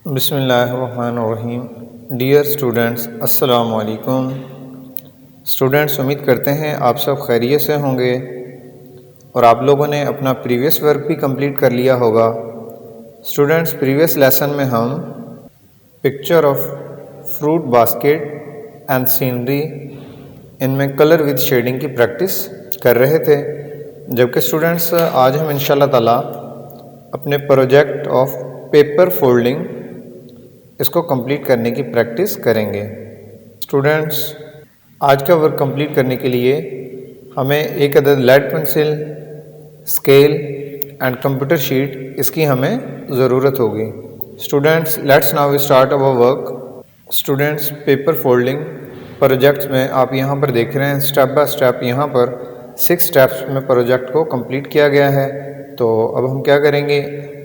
बिस्मिल्लाहिर्रहमानिर्रहीम। Dear students, अस्सलाम वालेकुम। स्टूडेंट्स, उम्मीद करते हैं आप सब खैरियत से होंगे और आप लोगों ने अपना प्रीवियस वर्क भी कंप्लीट कर लिया होगा। स्टूडेंट्स, प्रीवियस लेसन में हम picture of fruit basket and scenery इनमें कलर विद शेडिंग की प्रैक्टिस कर रहे थे, जबकि स्टूडेंट्स आज हम इंशाल्लाह ताला अपने प्रोजेक्ट ऑफ पेपर फोल्डिंग इसको कंप्लीट करने की प्रैक्टिस करेंगे। स्टूडेंट्स, आज का वर्क कंप्लीट करने के लिए हमें एक अदद lead pencil, scale and computer sheet इसकी हमें ज़रूरत होगी। Students, let's now start our work. Students, paper folding projects में आप यहाँ पर देख रहे हैं स्टेप बाय स्टेप यहाँ पर 6 स्टेप्स में प्रोजेक्ट को कंप्लीट किया गया है। तो अब हम क्या करेंगे,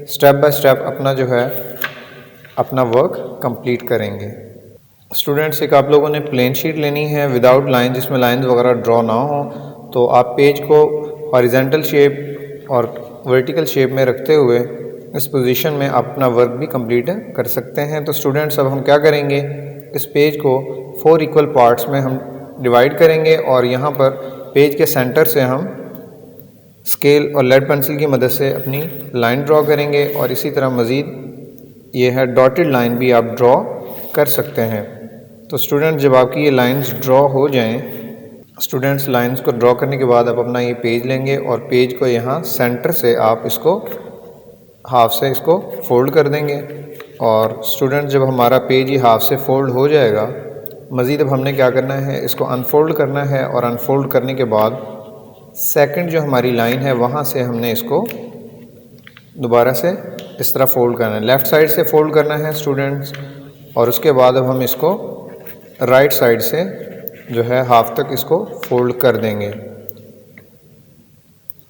स्टेप बाय स्टेप अपना वर्क कंप्लीट करेंगे। स्टूडेंट्स, एक आप लोगों ने प्लेन शीट लेनी है विदाउट लाइन, जिसमें लाइंस वगैरह ड्रॉ ना हो। तो आप पेज को हॉरिजॉन्टल शेप और वर्टिकल शेप में रखते हुए इस पोजीशन में आप अपना वर्क भी कंप्लीट कर सकते हैं। तो स्टूडेंट्स, अब हम क्या करेंगे, इस पेज को 4 इक्वल पार्ट्स में हम डिवाइड करेंगे और यहाँ पर पेज के सेंटर से हम स्केल और लेड पेंसिल की मदद से अपनी लाइन ड्रॉ करेंगे और इसी तरह मज़ीद ये है डॉटेड लाइन भी आप ड्रॉ कर सकते हैं। तो स्टूडेंट्स, जब आपकी ये लाइंस ड्रॉ हो जाएं, स्टूडेंट्स लाइंस को ड्रॉ करने के बाद आप अपना ये पेज लेंगे और पेज को यहाँ सेंटर से आप इसको हाफ से इसको फोल्ड कर देंगे। और स्टूडेंट्स, जब हमारा पेज ये हाफ से फोल्ड हो जाएगा, मज़ीद अब हमने क्या करना है, इसको अनफोल्ड करना है और अनफोल्ड करने के बाद सेकंड जो हमारी लाइन है वहाँ से हमने इसको दोबारा से इस तरह फ़ोल्ड करना है, लेफ़्ट साइड से फ़ोल्ड करना है स्टूडेंट्स। और उसके बाद अब हम इसको राइट साइड से जो है हाफ तक इसको फ़ोल्ड कर देंगे।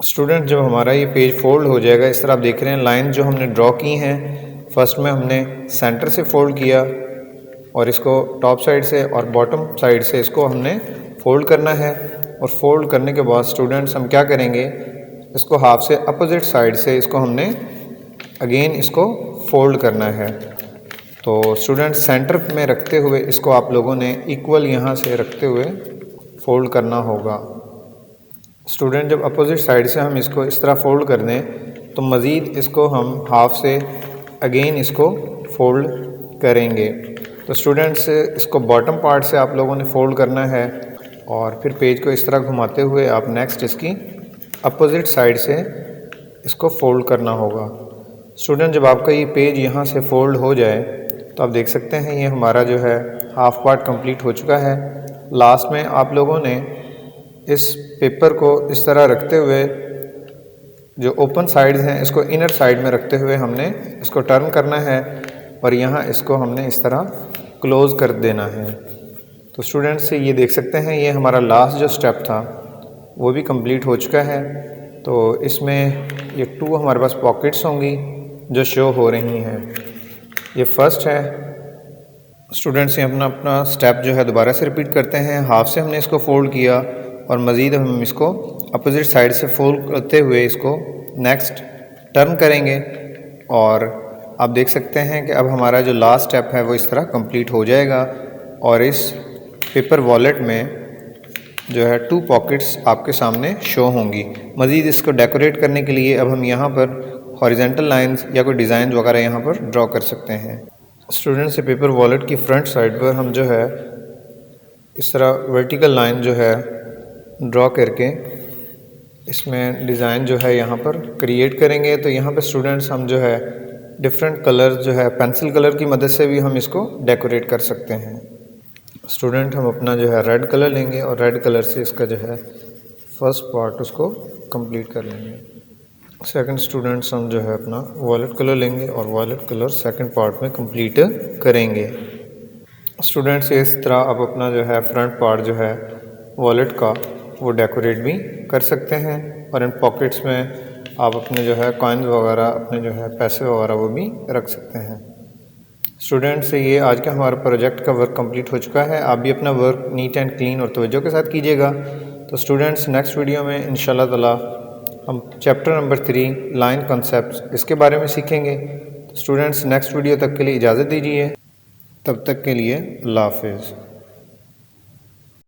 स्टूडेंट, जब हमारा ये पेज फ़ोल्ड हो जाएगा, इस तरह आप देख रहे हैं लाइन जो हमने ड्रॉ की हैं, फर्स्ट में हमने सेंटर से फ़ोल्ड किया और इसको टॉप साइड से और बॉटम साइड से इसको हमने फ़ोल्ड करना है। और फोल्ड करने के बाद स्टूडेंट्स हम क्या करेंगे, इसको हाफ से अपोजिट साइड से इसको हमने अगेन इसको फोल्ड करना है। तो स्टूडेंट्स, सेंटर में रखते हुए इसको आप लोगों ने इक्वल यहाँ से रखते हुए फोल्ड करना होगा। स्टूडेंट, जब अपोजिट साइड से हम इसको इस तरह फोल्ड कर दें तो मज़ीद इसको हम हाफ से अगेन इसको फोल्ड करेंगे। तो स्टूडेंट्स, इसको बॉटम पार्ट से आप लोगों ने फोल्ड करना है और फिर पेज को इस तरह घुमाते हुए आप नेक्स्ट इसकी अपोजिट साइड से इसको फोल्ड करना होगा। स्टूडेंट, जब आपका ये पेज यहाँ से फोल्ड हो जाए तो आप देख सकते हैं ये हमारा जो है हाफ पार्ट कंप्लीट हो चुका है। लास्ट में आप लोगों ने इस पेपर को इस तरह रखते हुए जो ओपन साइड्स हैं इसको इनर साइड में रखते हुए हमने इसको टर्न करना है और यहाँ इसको हमने इस तरह क्लोज़ कर देना है। तो स्टूडेंट्स, ये देख सकते हैं ये हमारा लास्ट जो स्टेप था वो भी कंप्लीट हो चुका है। तो इसमें ये 2 हमारे पास पॉकेट्स होंगी जो शो हो रही हैं। ये फर्स्ट है। स्टूडेंट्स, ये अपना स्टेप जो है दोबारा से रिपीट करते हैं। हाफ से हमने इसको फोल्ड किया और मज़ीद हम इसको अपोजिट साइड से फोल्ड करते हुए इसको नेक्स्ट टर्न करेंगे और आप देख सकते हैं कि अब हमारा जो लास्ट स्टेप है वो इस तरह कंप्लीट हो जाएगा। और इस पेपर वॉलेट में जो है 2 पॉकेट्स आपके सामने शो होंगी। मज़ीद इसको डेकोरेट करने के लिए अब हम यहाँ पर हॉरिजॉन्टल लाइंस या कोई डिज़ाइन वगैरह यहाँ पर ड्रॉ कर सकते हैं। स्टूडेंट्स, से पेपर वॉलेट की फ्रंट साइड पर हम जो है इस तरह वर्टिकल लाइन जो है ड्रॉ करके इसमें डिज़ाइन जो है यहाँ पर क्रिएट करेंगे। तो यहाँ पर स्टूडेंट्स हम जो है डिफरेंट कलर जो है पेंसिल कलर की मदद से भी हम इसको डेकोरेट कर सकते हैं। स्टूडेंट, हम अपना जो है रेड कलर लेंगे और रेड कलर से इसका जो है फर्स्ट पार्ट उसको कंप्लीट कर लेंगे। सेकंड स्टूडेंट्स, हम जो है अपना वॉलेट कलर लेंगे और वॉलेट कलर सेकंड पार्ट में कंप्लीट करेंगे। स्टूडेंट्स, इस तरह आप अपना जो है फ्रंट पार्ट जो है वॉलेट का वो डेकोरेट भी कर सकते हैं और इन पॉकेट्स में आप अपने जो है कॉइन्स वगैरह, अपने जो है पैसे वगैरह वो भी रख सकते हैं। स्टूडेंट्स, ये आज का हमारा प्रोजेक्ट का वर्क कंप्लीट हो चुका है। आप भी अपना वर्क नीट एंड क्लीन और तवज्जो के साथ कीजिएगा। तो स्टूडेंट्स, नेक्स्ट वीडियो में इंशाल्लाह ताला हम चैप्टर नंबर 3 लाइन कॉन्सेप्ट्स इसके बारे में सीखेंगे। स्टूडेंट्स नेक्स्ट वीडियो तक के लिए इजाज़त दीजिए, तब तक के लिए अल्लाह हाफ़िज़।